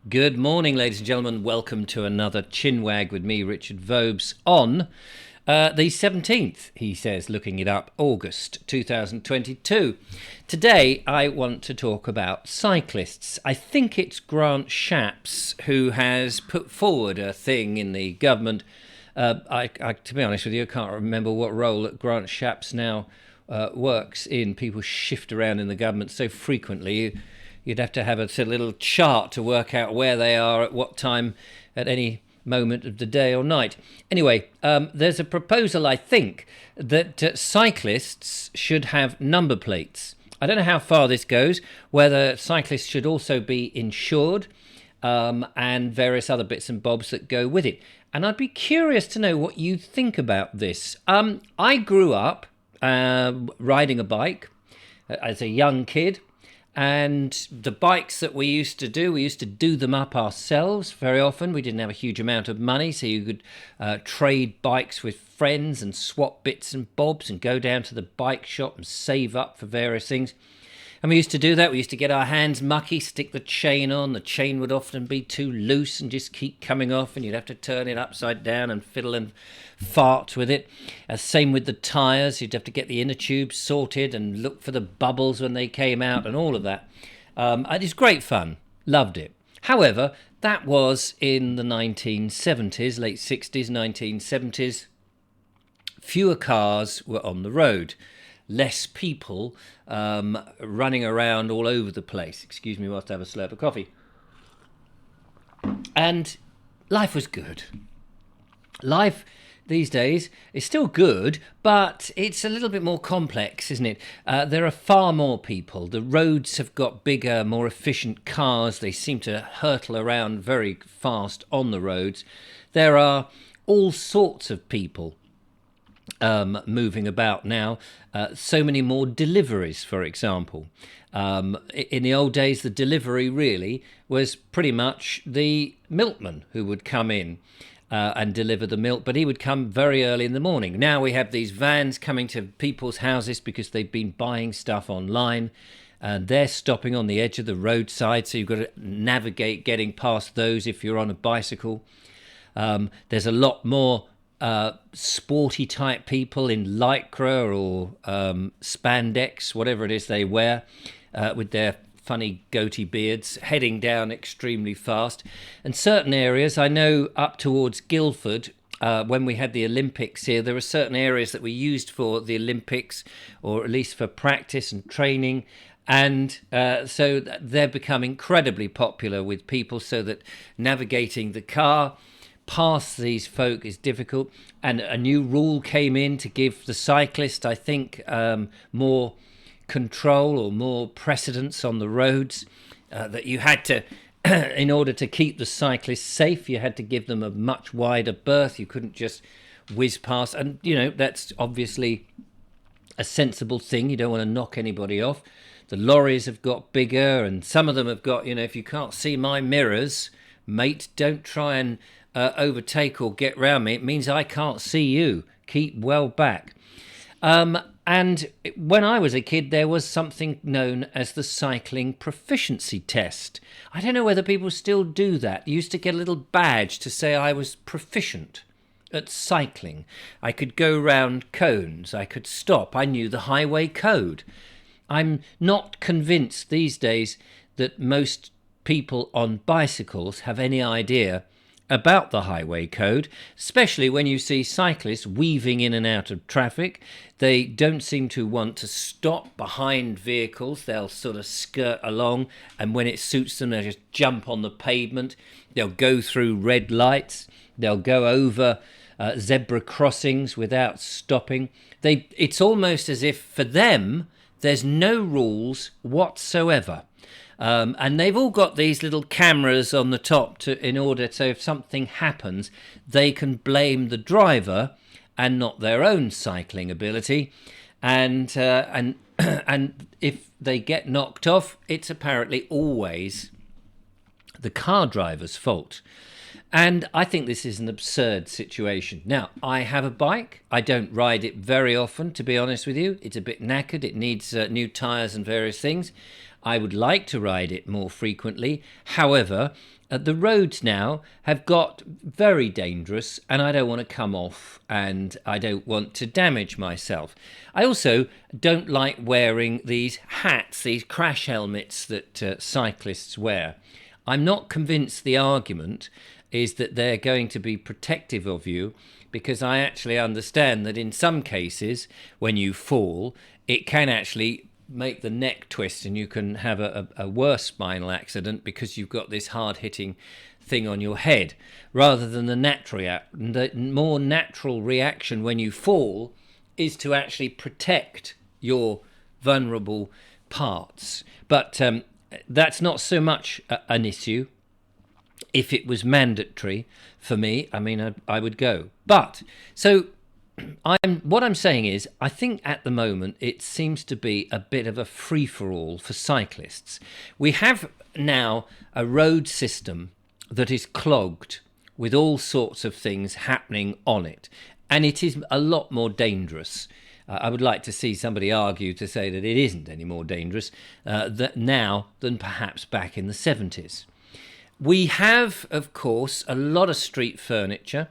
Good morning, ladies and gentlemen. Welcome to another ChinWag with me, Richard Vobes, on the 17th, he says, looking it up, August 2022. Today, I want to talk about cyclists. I think it's Grant Shapps who has put forward a thing in the government. To be honest with you, I can't remember what role that Grant Shapps now works in. People shift around in the government so frequently. You'd have to have a sort of little chart to work out where they are at what time at any moment of the day or night. Anyway, there's a proposal, I think, that cyclists should have number plates. I don't know how far this goes, whether cyclists should also be insured and various other bits and bobs that go with it. And I'd be curious to know what you think about this. I grew up riding a bike as a young kid. And the bikes that we used to do them up ourselves very often. We didn't have a huge amount of money, so you could trade bikes with friends and swap bits and bobs and go down to the bike shop and save up for various things. And we used to do that. We used to get our hands mucky, stick the chain on. The chain would often be too loose and just keep coming off, and you'd have to turn it upside down and fiddle and fart with it. Same with the tyres. You'd have to get the inner tubes sorted and look for the bubbles when they came out and all of that. It was great fun. Loved it. However, that was in the 1970s, late 60s, 1970s. Fewer cars were on the road. Less people running around all over the place. Excuse me whilst I have a slurp of coffee. And life was good. Life these days is still good, but it's a little bit more complex, isn't it? There are far more people. The roads have got bigger, more efficient cars. They seem to hurtle around very fast on the roads. There are all sorts of people moving about now. So many more deliveries, for example. In the old days, the delivery really was pretty much the milkman who would come in and deliver the milk, but he would come very early in the morning. Now we have these vans coming to people's houses because they've been buying stuff online, and they're stopping on the edge of the roadside, so you've got to navigate getting past those if you're on a bicycle. There's a lot more sporty type people in lycra or spandex, whatever it is they wear, with their funny goatee beards, heading down extremely fast. And certain areas, I know up towards Guildford, when we had the Olympics here, there were certain areas that we used for the Olympics, or at least for practice and training. And so they've become incredibly popular with people, so that navigating the car past these folk is difficult. And a new rule came in to give the cyclist, I think, more control or more precedence on the roads, that you had to in order to keep the cyclists safe, you had to give them a much wider berth. You couldn't just whiz past, and that's obviously a sensible thing. You don't want to knock anybody off. The lorries have got bigger, and some of them have got, if you can't see my mirrors, mate, don't try and overtake or get round me. It means I can't see you. Keep well back. And when I was a kid, there was something known as the cycling proficiency test. I don't know whether people still do that. You used to get a little badge to say I was proficient at cycling. I could go round cones. I could stop. I knew the highway code. I'm not convinced these days that most people on bicycles have any idea about the highway code, especially when you see cyclists weaving in and out of traffic. They don't seem to want to stop behind vehicles. They'll sort of skirt along, and when it suits them, they'll just jump on the pavement. They'll go through red lights. They'll go over zebra crossings without stopping. It's almost as if for them, there's no rules whatsoever. And they've all got these little cameras on the top in order, so if something happens, they can blame the driver and not their own cycling ability. And and if they get knocked off, it's apparently always the car driver's fault. And I think this is an absurd situation. Now, I have a bike. I don't ride it very often, to be honest with you. It's a bit knackered. It needs new tyres and various things. I would like to ride it more frequently. However, The roads now have got very dangerous, and I don't want to come off, and I don't want to damage myself. I also don't like wearing these hats, these crash helmets that cyclists wear. I'm not convinced the argument is that they're going to be protective of you, because I actually understand that in some cases, when you fall, it can actually make the neck twist and you can have a worse spinal accident because you've got this hard-hitting thing on your head, rather than the more natural reaction when you fall is to actually protect your vulnerable parts. But that's not so much an issue. If it was mandatory for me, I mean, I would go. But so what I'm saying is, I think at the moment it seems to be a bit of a free-for-all for cyclists. We have now a road system that is clogged with all sorts of things happening on it, and it is a lot more dangerous. I would like to see somebody argue to say that it isn't any more dangerous now than perhaps back in the 70s. We have, of course, a lot of street furniture,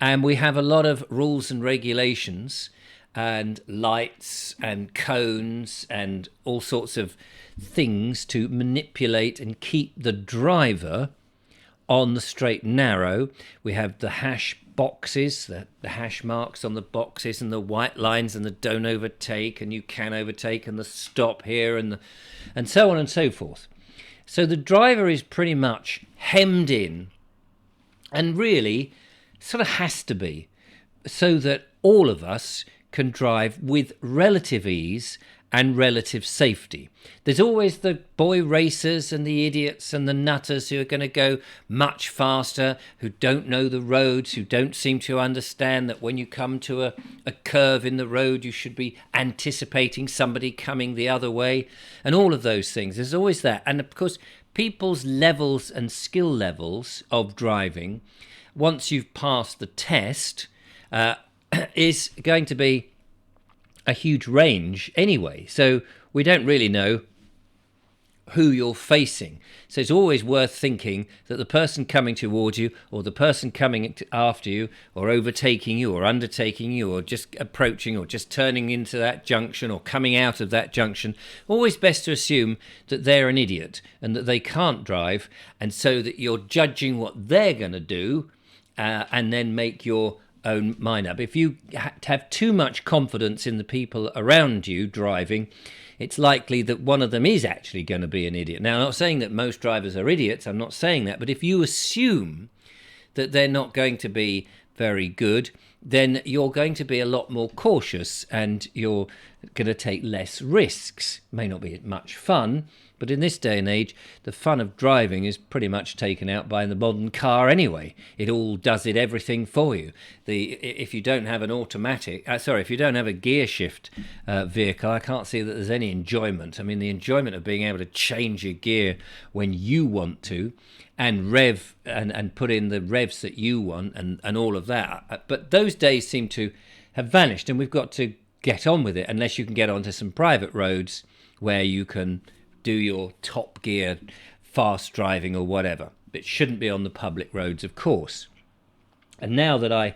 and we have a lot of rules and regulations and lights and cones and all sorts of things to manipulate and keep the driver on the straight and narrow. We have the hash boxes, the hash marks on the boxes, and the white lines, and the don't overtake and you can overtake, and the stop here, and so on and so forth. So the driver is pretty much hemmed in, and really sort of has to be, so that all of us can drive with relative ease and relative safety. There's always the boy racers and the idiots and the nutters who are going to go much faster, who don't know the roads, who don't seem to understand that when you come to a curve in the road, you should be anticipating somebody coming the other way, and all of those things. There's always that. And of course, people's levels and skill levels of driving, once you've passed the test, is going to be a huge range anyway. So we don't really know who you're facing. So it's always worth thinking that the person coming towards you, or the person coming after you, or overtaking you, or undertaking you, or just approaching, or just turning into that junction, or coming out of that junction, always best to assume that they're an idiot and that they can't drive, and so that you're judging what they're going to do, and then make your own mind up. If you have too much confidence in the people around you driving, it's likely that one of them is actually going to be an idiot. Now, I'm not saying that most drivers are idiots, I'm not saying that, but if you assume that they're not going to be very good, then you're going to be a lot more cautious, and you're going to take less risks. May not be much fun, but in this day and age, the fun of driving is pretty much taken out by the modern car anyway. It all does everything for you. If you don't have an if you don't have a gear shift vehicle, I can't see that there's any enjoyment. I mean, the enjoyment of being able to change your gear when you want to, and rev and put in the revs that you want, and all of that. But those days seem to have vanished, and we've got to get on with it, unless you can get onto some private roads where you can do your top gear fast driving or whatever. It shouldn't be on the public roads, of course. And now that I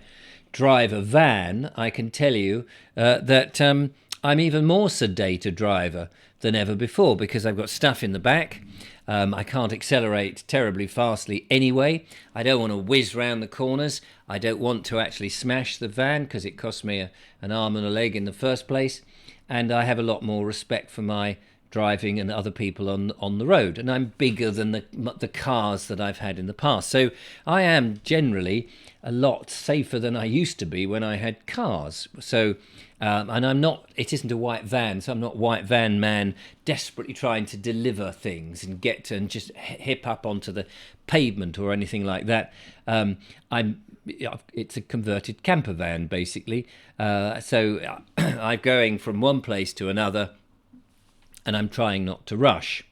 drive a van, I can tell you that I'm even more sedate a driver than ever before, because I've got stuff in the back. I can't accelerate terribly fastly anyway. I don't want to whiz round the corners. I don't want to actually smash the van, because it cost me an arm and a leg in the first place. And I have a lot more respect for my driving and other people on the road, and I'm bigger than the cars that I've had in the past. So I am generally a lot safer than I used to be when I had cars. So and I'm not, it isn't a white van, so I'm not white van man desperately trying to deliver things and get to and just hip up onto the pavement or anything like that. It's a converted camper van basically. So I'm going from one place to another, and I'm trying not to rush.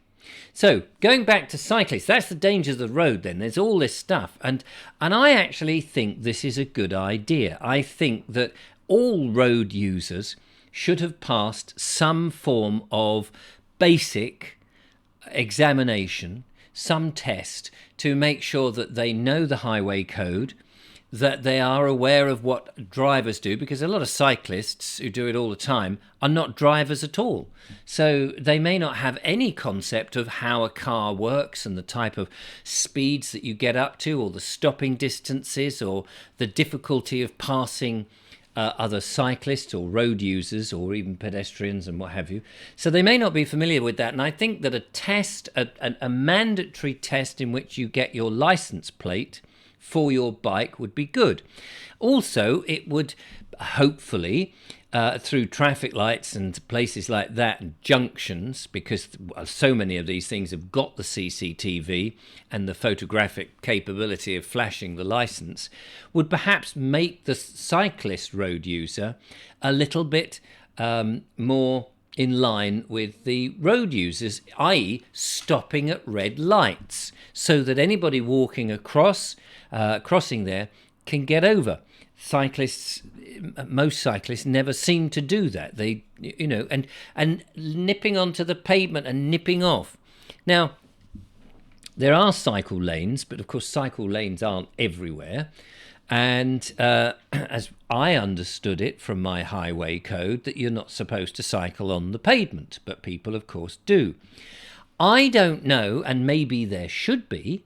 So, going back to cyclists, that's the dangers of the road then. There's all this stuff. And I actually think this is a good idea. I think that all road users should have passed some form of basic examination some test to make sure that they know the highway code, that they are aware of what drivers do, because a lot of cyclists who do it all the time are not drivers at all. So they may not have any concept of how a car works and the type of speeds that you get up to, or the stopping distances, or the difficulty of passing other cyclists or road users or even pedestrians and what have you. So they may not be familiar with that. And I think that a test, a mandatory test in which you get your license plate for your bike would be good. Also, it would hopefully, through traffic lights and places like that, and junctions, because so many of these things have got the CCTV and the photographic capability of flashing the license, would perhaps make the cyclist road user a little bit more in line with the road users, i.e. stopping at red lights, so that anybody walking across, crossing there, can get over. Most cyclists never seem to do that. They, and nipping onto the pavement and nipping off. Now, there are cycle lanes, but of course cycle lanes aren't everywhere. And as I understood it from my highway code, that you're not supposed to cycle on the pavement, but people, of course, do. I don't know, and maybe there should be,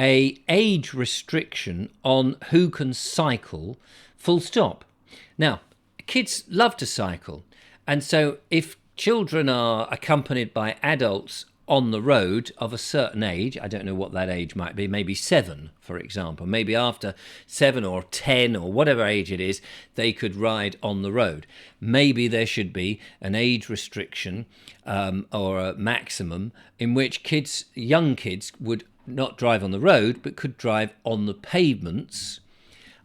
a age restriction on who can cycle, full stop. Now, kids love to cycle, and so if children are accompanied by adults on the road of a certain age, I don't know what that age might be, maybe 7, for example, maybe after 7 or 10 or whatever age it is, they could ride on the road. Maybe there should be an age restriction or a maximum in which young kids would not drive on the road, but could drive on the pavements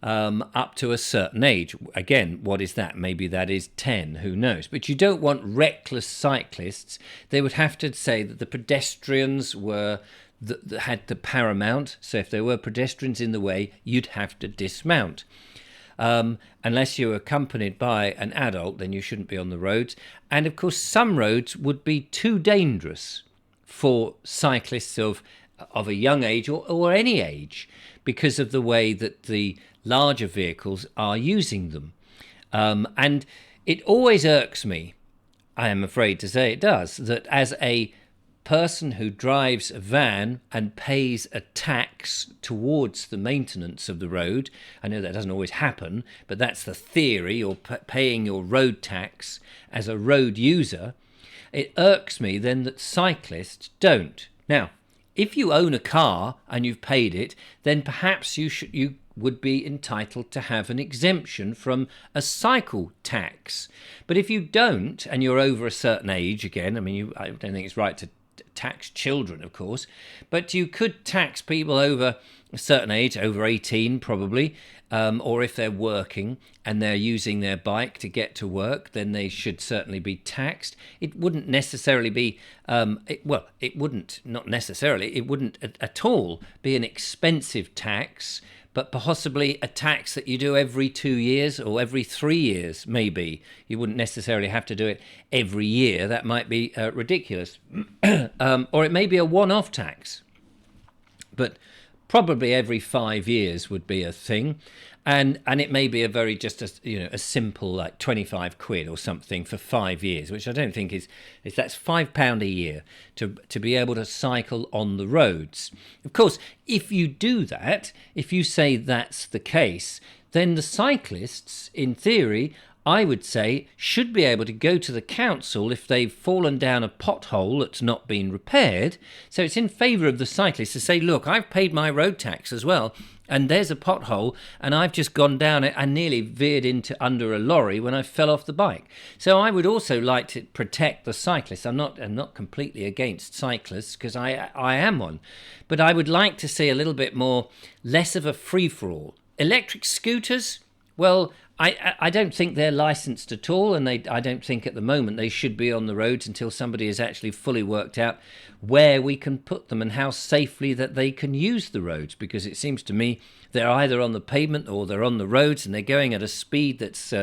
up to a certain age. Again, what is that? Maybe that is 10, who knows? But you don't want reckless cyclists. They would have to say that the pedestrians were had the paramount. So if there were pedestrians in the way, you'd have to dismount. Unless you're accompanied by an adult, then you shouldn't be on the roads. And of course, some roads would be too dangerous for cyclists of a young age or any age, because of the way that the larger vehicles are using them. And it always irks me, I am afraid to say it does, that as a person who drives a van and pays a tax towards the maintenance of the road, I know that doesn't always happen, but that's the theory, or paying your road tax as a road user, it irks me then that cyclists don't. Now, if you own a car and you've paid it, then perhaps you would be entitled to have an exemption from a cycle tax. But if you don't, and you're over a certain age, again, I don't think it's right to tax children, of course, but you could tax people over a certain age, over 18 probably, or if they're working and they're using their bike to get to work, then they should certainly be taxed. It wouldn't necessarily be, it wouldn't at all be an expensive tax, but possibly a tax that you do every 2 years or every 3 years, maybe. You wouldn't necessarily have to do it every year. That might be ridiculous. Or it may be a one-off tax. But probably every 5 years would be a thing. And it may be a simple like 25 quid or something for 5 years, which I don't think is that's £5 a year to be able to cycle on the roads. Of course, if you do that, if you say that's the case, then the cyclists, in theory, I would say, should be able to go to the council if they've fallen down a pothole that's not been repaired. So it's in favour of the cyclists to say, look, I've paid my road tax as well, and there's a pothole, and I've just gone down it and nearly veered under a lorry when I fell off the bike. So I would also like to protect the cyclists. I'm not completely against cyclists, because I am one. But I would like to see a little bit less of a free-for-all. Electric scooters, well, I don't think they're licensed at all, and I don't think at the moment they should be on the roads until somebody has actually fully worked out where we can put them and how safely that they can use the roads, because it seems to me they're either on the pavement or they're on the roads, and they're going at a speed that's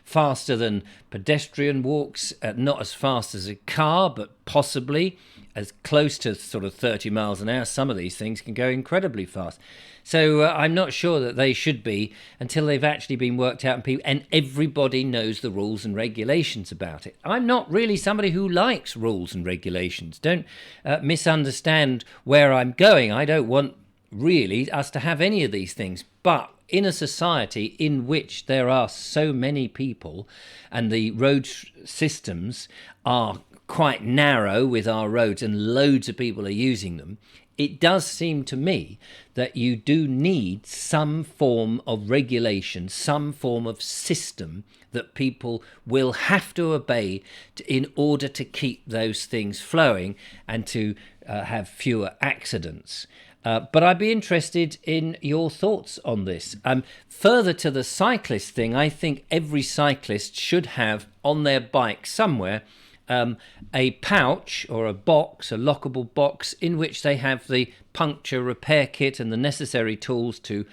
faster than pedestrian walks, not as fast as a car, but possibly. as close to sort of 30 miles an hour. Some of these things can go incredibly fast. So I'm not sure that they should be until they've actually been worked out and everybody knows the rules and regulations about it. I'm not really somebody who likes rules and regulations. Don't misunderstand where I'm going. I don't want really us to have any of these things. But in a society in which there are so many people and the road systems are quite narrow with our roads and loads of people are using them, it does seem to me that you do need some form of regulation, some form of system that people will have to obey in order to keep those things flowing and to have fewer accidents. But I'd be interested in your thoughts on this. Further to the cyclist thing, I think every cyclist should have on their bike somewhere a pouch or a box, a lockable box, in which they have the puncture repair kit and the necessary tools to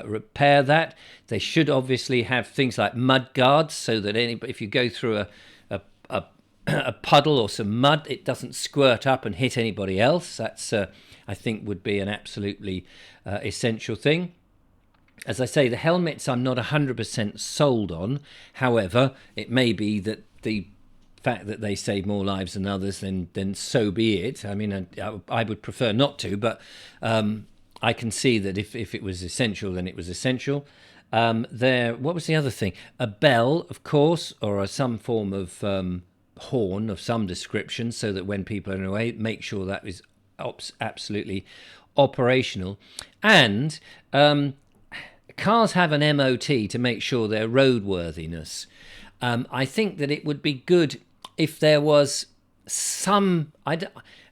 repair that. They should obviously have things like mud guards so that if you go through a puddle or some mud, it doesn't squirt up and hit anybody else. That's I think would be an absolutely essential thing. As I say, the helmets I'm not 100% sold on. However, it may be that the fact that they save more lives than others, then so be it. I mean, I would prefer not to, but I can see that if it was essential, then it was essential. What was the other thing? A bell, of course, or some form of horn of some description, so that when people are away, make sure that is absolutely operational. And cars have an MOT to make sure their roadworthiness. I think that it would be good if there was some...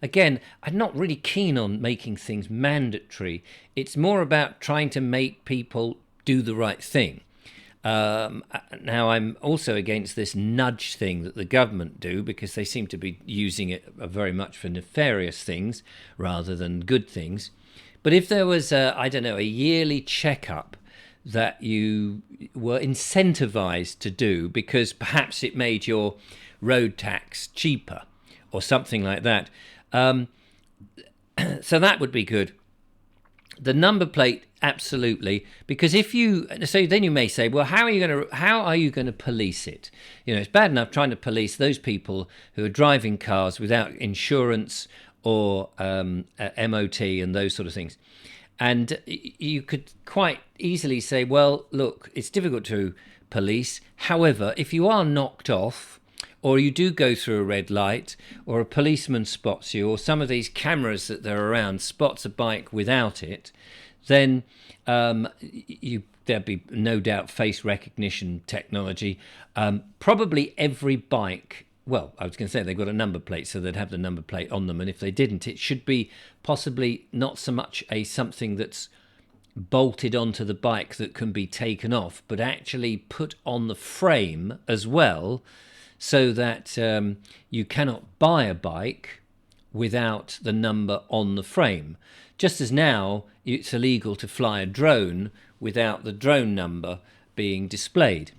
Again, I'm not really keen on making things mandatory. It's more about trying to make people do the right thing. Now, I'm also against this nudge thing that the government do, because they seem to be using it very much for nefarious things rather than good things. But if there was, a yearly checkup that you were incentivized to do because perhaps it made your road tax cheaper or something like that. So that would be good. The number plate, absolutely, because then you may say, well, how are you going to police it? You know, it's bad enough trying to police those people who are driving cars without insurance or MOT and those sort of things. And you could quite easily say, well, look, it's difficult to police. However, if you are knocked off, or you do go through a red light, or a policeman spots you, or some of these cameras that are around spots a bike without it, then there'd be no doubt face recognition technology. Probably every bike... Well, I was going to say they've got a number plate, so they'd have the number plate on them. And if they didn't, it should be possibly not so much something that's bolted onto the bike that can be taken off, but actually put on the frame as well, so that you cannot buy a bike without the number on the frame. Just as now it's illegal to fly a drone without the drone number being displayed.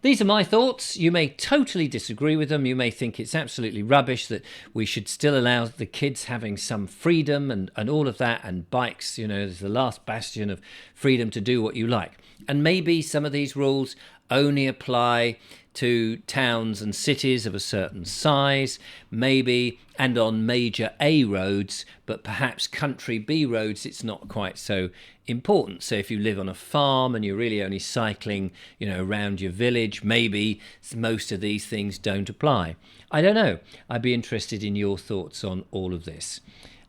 These are my thoughts. You may totally disagree with them. You may think it's absolutely rubbish, that we should still allow the kids having some freedom and all of that, and bikes, is the last bastion of freedom to do what you like. And maybe some of these rules only apply to towns and cities of a certain size, maybe, and on major A roads, but perhaps country B roads, it's not quite so important. So if you live on a farm and you're really only cycling, around your village, maybe most of these things don't apply. I don't know. I'd be interested in your thoughts on all of this.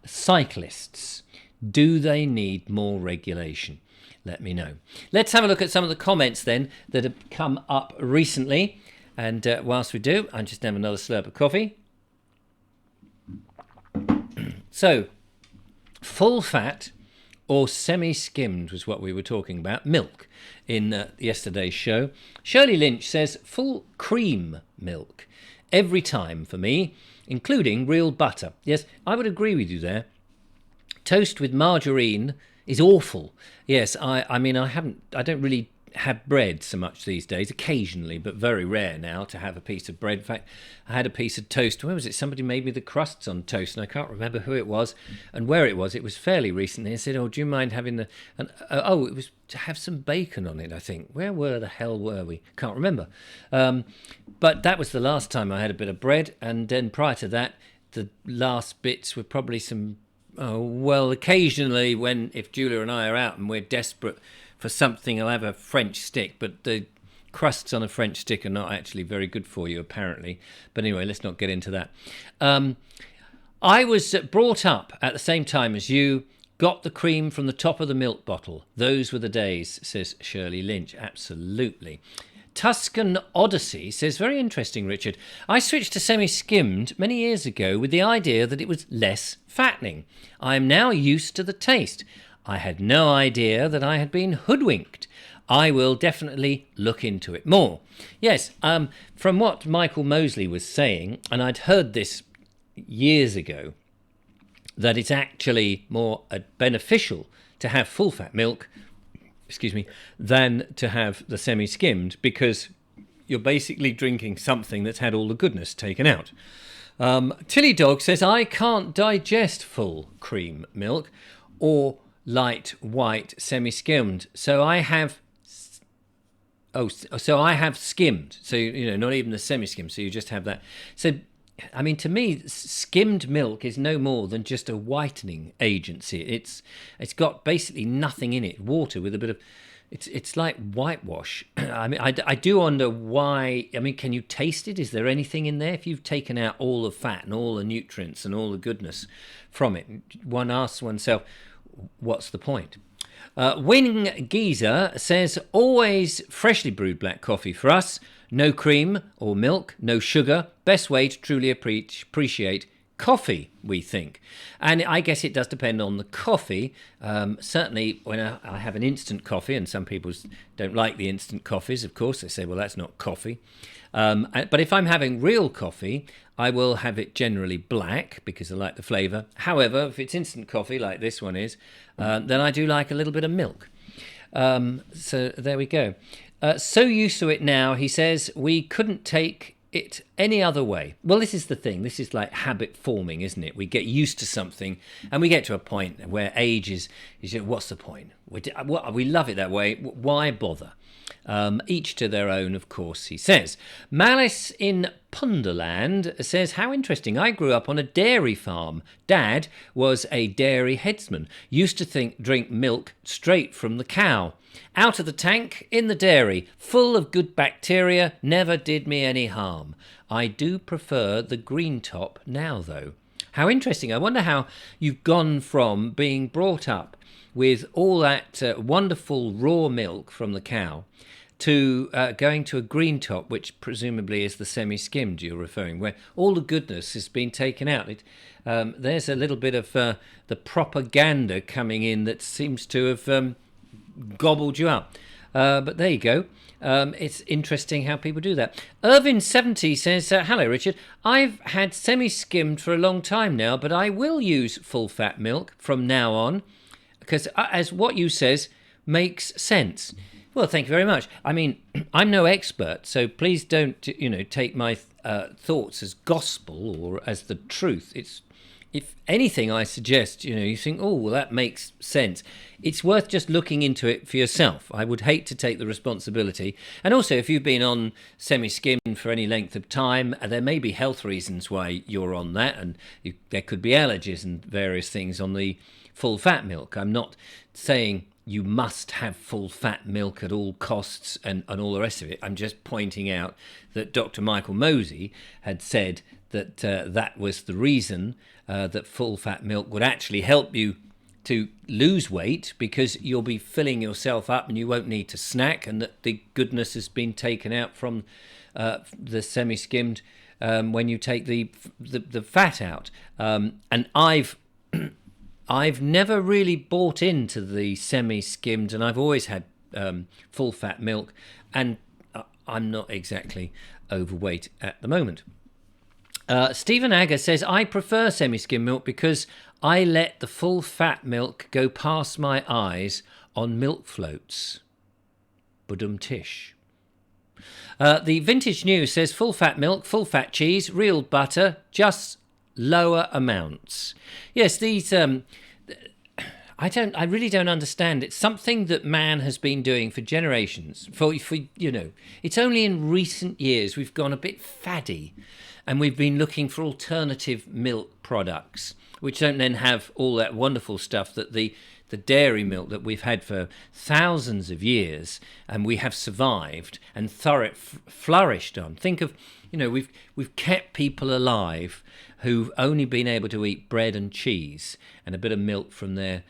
Cyclists, do they need more regulation? Let me know. Let's have a look at some of the comments then that have come up recently. And whilst we do, I'll just have another slurp of coffee. So, full fat or semi-skimmed was what we were talking about. Milk in yesterday's show. Shirley Lynch says full cream milk every time for me, including real butter. Yes, I would agree with you there. Toast with margarine is awful. Yes, I don't really have bread so much these days, occasionally, but very rare now to have a piece of bread. In fact, I had a piece of toast. Where was it? Somebody made me the crusts on toast, and I can't remember who it was and where it was. It was fairly recently. I said, "Oh, do you mind having the?" And it was to have some bacon on it, I think. Where the hell were we? Can't remember. But that was the last time I had a bit of bread, and then prior to that, the last bits were probably some. Oh, well, occasionally if Julia and I are out and we're desperate for something, I'll have a French stick, but the crusts on a French stick are not actually very good for you, apparently. But anyway, let's not get into that. I was brought up at the same time as you, got the cream from the top of the milk bottle. Those were the days, says Shirley Lynch. Absolutely. Tuscan Odyssey says, very interesting, Richard. I switched to semi-skimmed many years ago with the idea that it was less fattening. I am now used to the taste. I had no idea that I had been hoodwinked. I will definitely look into it more. Yes, from what Michael Mosley was saying, and I'd heard this years ago, that it's actually more beneficial to have full-fat milk, than to have the semi-skimmed, because you're basically drinking something that's had all the goodness taken out. Tilly Dog says, I can't digest full cream milk or light white semi-skimmed, so I have skimmed, so not even the semi-skimmed, so you just have that. So I mean, to me, skimmed milk is no more than just a whitening agency. It's got basically nothing in it, water with a bit of. It's like whitewash. I mean, I do wonder why. I mean, can you taste it? Is there anything in there? If you've taken out all the fat and all the nutrients and all the goodness from it, one asks oneself, what's the point? Wing Geezer says, always freshly brewed black coffee for us. No cream or milk, no sugar. Best way to truly appreciate coffee, we think. And I guess it does depend on the coffee. Certainly when I have an instant coffee, and some people don't like the instant coffees, of course. They say, well, that's not coffee. But if I'm having real coffee, I will have it generally black because I like the flavour. However, if it's instant coffee like this one is, then I do like a little bit of milk. So there we go. So used to it now, he says, we couldn't take it any other way. Well, this is the thing. This is like habit forming, isn't it? We get used to something and we get to a point where age is what's the point? We love it that way. Why bother? Each to their own, of course, he says. Malice in Punderland says, how interesting. I grew up on a dairy farm. Dad was a dairy headsman. Used to drink milk straight from the cow. Out of the tank, in the dairy, full of good bacteria, never did me any harm. I do prefer the green top now, though. How interesting. I wonder how you've gone from being brought up with all that wonderful raw milk from the cow to going to a green top, which presumably is the semi-skimmed you're referring, where all the goodness has been taken out. There's a little bit of the propaganda coming in that seems to have gobbled you up. But there you go. It's interesting how people do that. Irvin70 says, hello, Richard. I've had semi-skimmed for a long time now, but I will use full-fat milk from now on, because as what you says makes sense. Well, thank you very much. I mean, I'm no expert, so please don't, take my thoughts as gospel or as the truth. If anything, I suggest, you think, oh, well, that makes sense. It's worth just looking into it for yourself. I would hate to take the responsibility. And also, if you've been on semi-skimmed for any length of time, there may be health reasons why you're on that, and there could be allergies and various things on the full-fat milk. I'm not saying you must have full-fat milk at all costs and all the rest of it. I'm just pointing out that Dr. Michael Mosey had said that that was the reason that full-fat milk would actually help you to lose weight, because you'll be filling yourself up and you won't need to snack, and that the goodness has been taken out from the semi-skimmed when you take the fat out. And I've never really bought into the semi-skimmed, and I've always had full-fat milk, and I'm not exactly overweight at the moment. Stephen Agger says, I prefer semi-skim milk because I let the full-fat milk go past my eyes on milk floats. Budum tish. The Vintage News says full fat milk, full fat cheese, real butter, just lower amounts. Yes, these I really don't understand. It's something that man has been doing for generations. For it's only in recent years we've gone a bit faddy, and we've been looking for alternative milk products, which don't then have all that wonderful stuff that the dairy milk that we've had for thousands of years and we have survived and flourished on. Think of, we've kept people alive who've only been able to eat bread and cheese and a bit of milk from their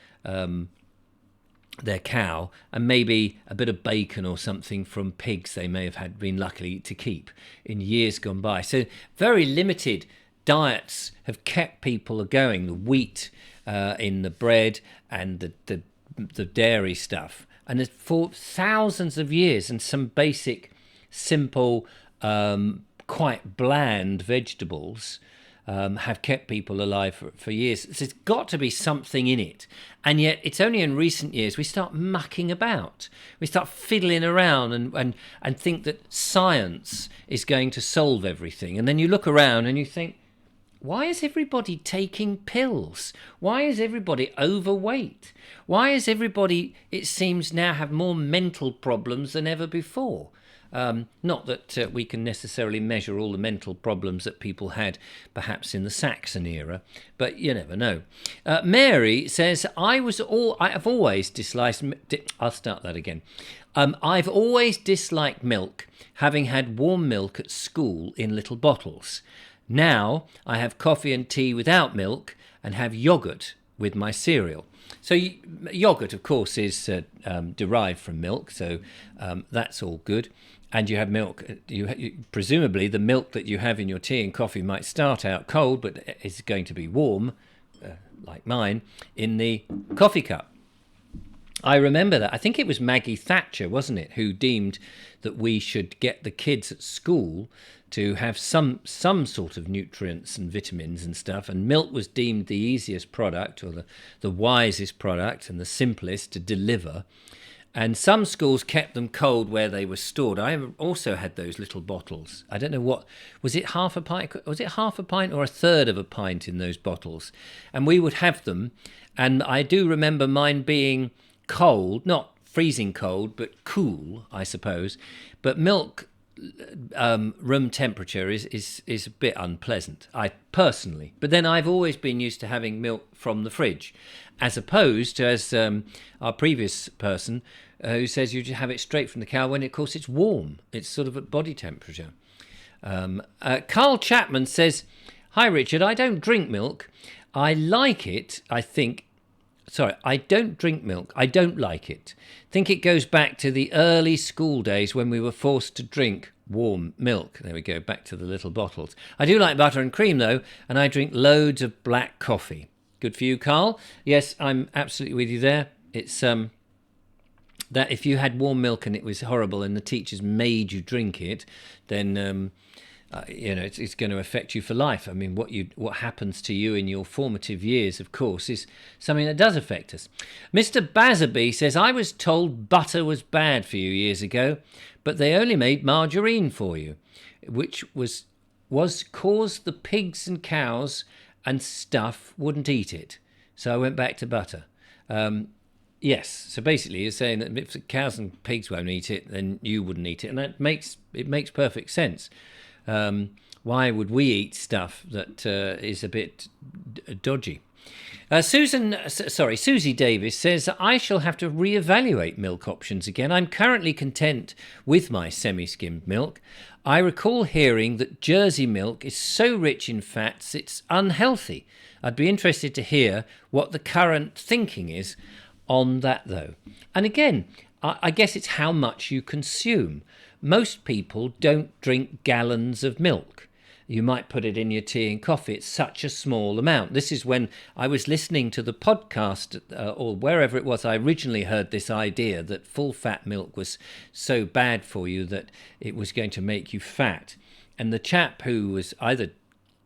cow, and maybe a bit of bacon or something from pigs they may have been lucky to keep in years gone by. So very limited diets have kept people going. The wheat in the bread and the dairy stuff, and for thousands of years, and some basic, simple, quite bland vegetables have kept people alive for years. So there's got to be something in it. And yet it's only in recent years we start mucking about. We start fiddling around and think that science is going to solve everything. And then you look around and you think, why is everybody taking pills? Why is everybody overweight? Why is everybody, it seems, now have more mental problems than ever before? Not that we can necessarily measure all the mental problems that people had perhaps in the Saxon era, but you never know. Mary says, I've always disliked... I'll start that again. I've always disliked milk, having had warm milk at school in little bottles. Now I have coffee and tea without milk and have yoghurt with my cereal. So yoghurt, of course, is derived from milk, so that's all good. And you have milk. Presumably, the milk that you have in your tea and coffee might start out cold, but is going to be warm, like mine, in the coffee cup. I remember that. I think it was Maggie Thatcher, wasn't it, who deemed that we should get the kids at school to have some sort of nutrients and vitamins and stuff, and milk was deemed the easiest product, or the wisest product and the simplest to deliver. And some schools kept them cold where they were stored. I also had those little bottles. I don't know what was it, half a pint? Was it half a pint or a third of a pint in those bottles? And we would have them, and I do remember mine being cold, not freezing cold, but cool, I suppose. But milk, room temperature is a bit unpleasant, I personally. But then I've always been used to having milk from the fridge, as opposed to, as our previous person who says you just have it straight from the cow when, of course, it's warm. It's sort of at body temperature. Carl Chapman says, "Hi, Richard. I don't drink milk. I like it, I think. Sorry, I don't drink milk. I don't like it. Think it goes back to the early school days when we were forced to drink warm milk." There we go, back to the little bottles. "I do like butter and cream, though, and I drink loads of black coffee." Good for you, Carl. Yes, I'm absolutely with you there. It's that if you had warm milk and it was horrible and the teachers made you drink it, then it's going to affect you for life. I mean, what happens to you in your formative years, of course, is something that does affect us. Mr. Bazaby says, "I was told butter was bad for you years ago, but they only made margarine for you, which was caused the pigs and cows and stuff wouldn't eat it. So I went back to butter." Yes, so basically you're saying that if the cows and pigs won't eat it, then you wouldn't eat it, and it makes perfect sense. Why would we eat stuff that is a bit dodgy? Susie Davis says, "I shall have to reevaluate milk options again. I'm currently content with my semi-skimmed milk. I recall hearing that Jersey milk is so rich in fats it's unhealthy. I'd be interested to hear what the current thinking is on that, though." And again, I guess it's how much you consume. Most people don't drink gallons of milk. You might put it in your tea and coffee. It's such a small amount. This is when I was listening to the podcast or wherever it was, I originally heard this idea that full fat milk was so bad for you that it was going to make you fat. And the chap who was either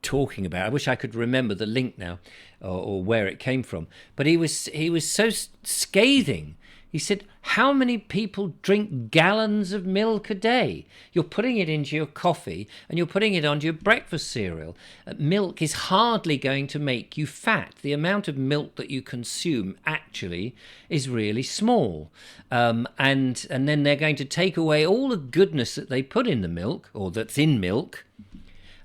talking about, I wish I could remember the link now or where it came from, but he was so scathing. He said, how many people drink gallons of milk a day? You're putting it into your coffee and you're putting it onto your breakfast cereal. Milk is hardly going to make you fat. The amount of milk that you consume actually is really small. And then they're going to take away all the goodness that they put in the milk, or that's in milk,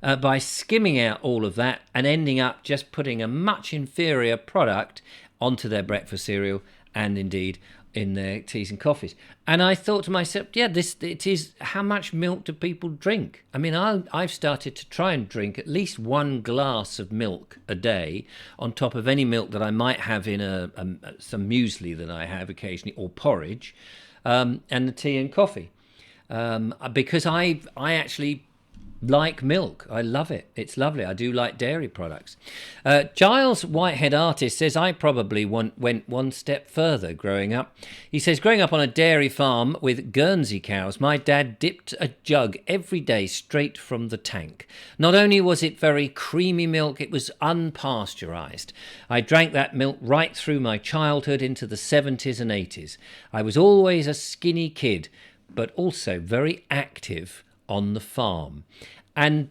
by skimming out all of that and ending up just putting a much inferior product onto their breakfast cereal and indeed in their teas and coffees. And I thought to myself, it is, how much milk do people drink? I mean, I've started to try and drink at least 1 glass of milk a day on top of any milk that I might have in some muesli that I have occasionally, or porridge, and the tea and coffee. Because I actually like milk. I love it. It's lovely. I do like dairy products. Giles Whitehead Artist says, I probably went one step further growing up. He says, growing up on a dairy farm with Guernsey cows, my dad dipped a jug every day straight from the tank. Not only was it very creamy milk, it was unpasteurized. I drank that milk right through my childhood into the 70s and 80s. I was always a skinny kid, but also very active on the farm. And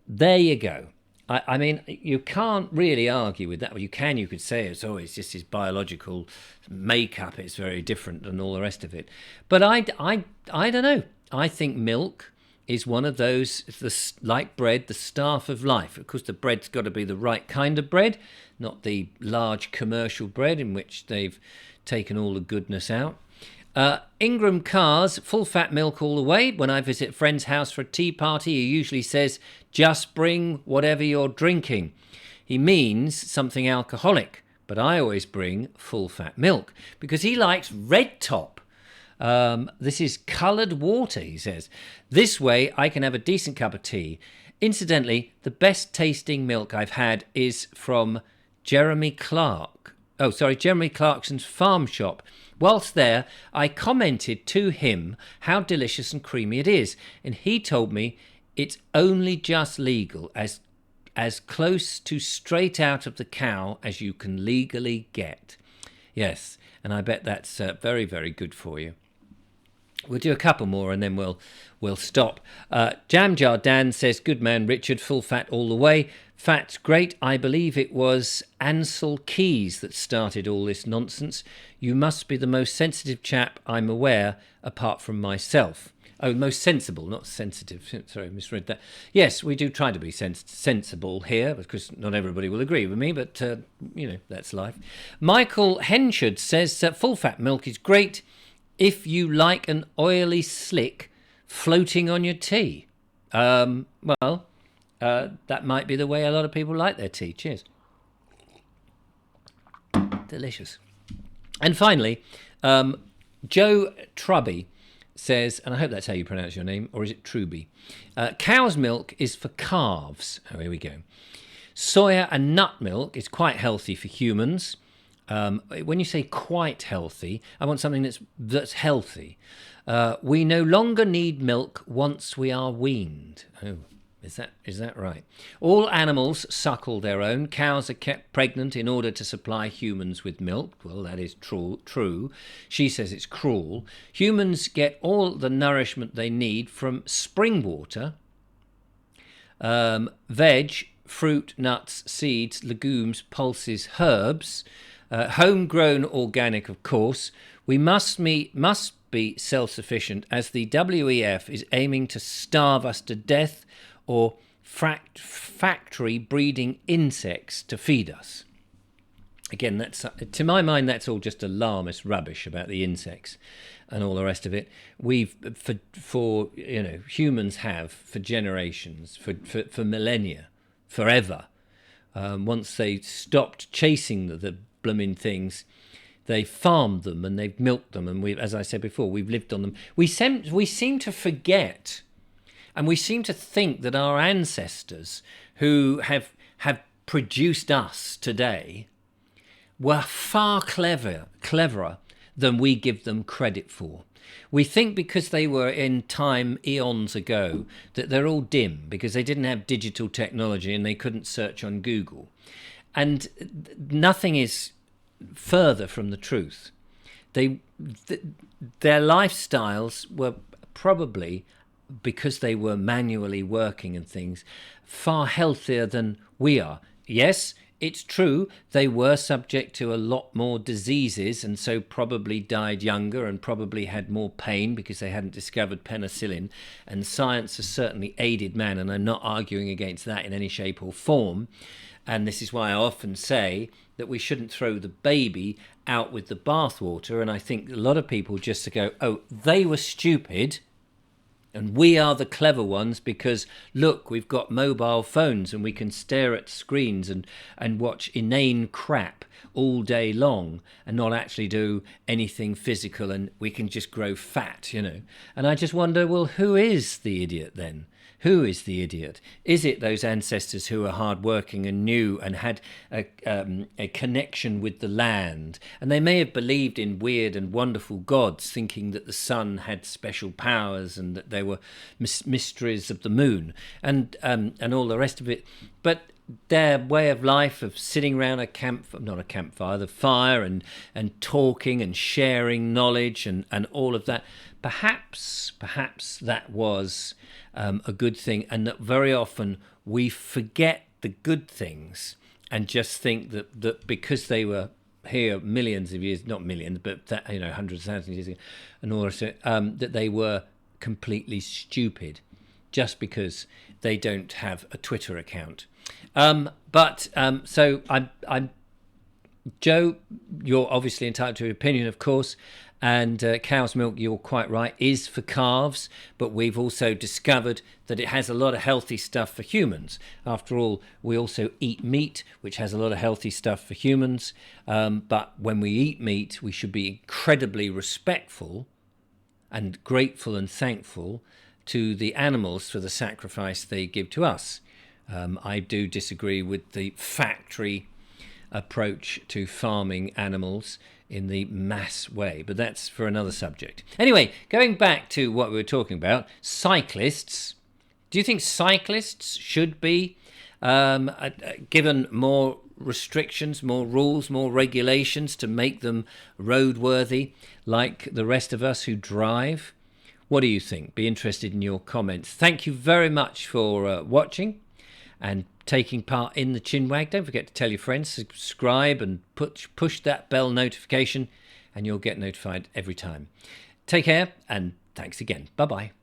there you go. I mean, you can't really argue with that. Well, you could say it's just his biological makeup, it's very different and all the rest of it. But I don't know. I think milk is one of those, like bread, the staff of life. Of course, the bread's got to be the right kind of bread, not the large commercial bread in which they've taken all the goodness out. Ingram Cars, full fat milk all the way. When I visit a friend's house for a tea party, he usually says, just bring whatever you're drinking. He means something alcoholic, but I always bring full fat milk because he likes Red Top. This is coloured water, he says. This way I can have a decent cup of tea. Incidentally, the best tasting milk I've had is from Jeremy Clarkson's farm shop. Whilst there, I commented to him how delicious and creamy it is, and he told me it's only just legal, as close to straight out of the cow as you can legally get. Yes, and I bet that's very, very good for you. We'll do a couple more and then we'll stop. Jam Jar Dan says, good man, Richard, full fat all the way. Fat's great. I believe it was Ansel Keys that started all this nonsense. You must be the most sensitive chap I'm aware, apart from myself. Oh, most sensible, not sensitive. Sorry, I misread that. Yes, we do try to be sensible here, because not everybody will agree with me, but, that's life. Michael Henshard says full fat milk is great if you like an oily slick floating on your tea. That might be the way a lot of people like their tea. Cheers. Delicious. And finally, Joe Trubby says, and I hope that's how you pronounce your name, or is it Truby? Cow's milk is for calves. Oh, here we go. Soya and nut milk is quite healthy for humans. When you say quite healthy, I want something that's healthy. We no longer need milk once we are weaned. Oh, is that right? All animals suckle their own. Cows are kept pregnant in order to supply humans with milk. Well, that is true. She says it's cruel. Humans get all the nourishment they need from spring water, veg, fruit, nuts, seeds, legumes, pulses, herbs, homegrown organic, of course. We must be self-sufficient, as the WEF is aiming to starve us to death, or factory breeding insects to feed us. Again, that's, to my mind, that's all just alarmist rubbish about the insects and all the rest of it. Humans have for generations, for millennia, forever. Once they stopped chasing the blooming things, they farmed them and they've milked them, and as I said before, we've lived on them. We seem to forget, and we seem to think that our ancestors who have produced us today were far cleverer than we give them credit for. We think because they were in time eons ago that they're all dim because they didn't have digital technology and they couldn't search on Google. And nothing is further from the truth. their lifestyles were probably, because they were manually working and things, far healthier than we are. Yes, it's true, they were subject to a lot more diseases and so probably died younger and probably had more pain because they hadn't discovered penicillin. And science has certainly aided man, and I'm not arguing against that in any shape or form. And this is why I often say that we shouldn't throw the baby out with the bathwater. And I think a lot of people just go, oh, they were stupid and we are the clever ones because, look, we've got mobile phones and we can stare at screens and watch inane crap all day long and not actually do anything physical, and we can just grow fat, you know. And I just wonder, well, who is the idiot then? Who is the idiot? Is it those ancestors who are hardworking and knew and had a connection with the land? And they may have believed in weird and wonderful gods, thinking that the sun had special powers and that there were mysteries of the moon and all the rest of it. But their way of life of sitting around the fire and talking and sharing knowledge and all of that, perhaps that was a good thing, and that very often we forget the good things and just think that because they were here millions of years, not millions, but hundreds of thousands of years ago, and all that they were completely stupid just because they don't have a Twitter account. So I'm Joe, you're obviously entitled to your opinion, of course, and cow's milk, you're quite right, is for calves, but we've also discovered that it has a lot of healthy stuff for humans. After all, we also eat meat, which has a lot of healthy stuff for humans, but when we eat meat, we should be incredibly respectful and grateful and thankful to the animals for the sacrifice they give to us. I do disagree with the factory approach to farming animals in the mass way, but that's for another subject. Anyway, going back to what we were talking about, cyclists. Do you think cyclists should be given more restrictions, more rules, more regulations to make them roadworthy like the rest of us who drive? What do you think? Be interested in your comments. Thank you very much for watching and taking part in the ChinWag. Don't forget to tell your friends, subscribe and push that bell notification and you'll get notified every time. Take care and thanks again. Bye-bye.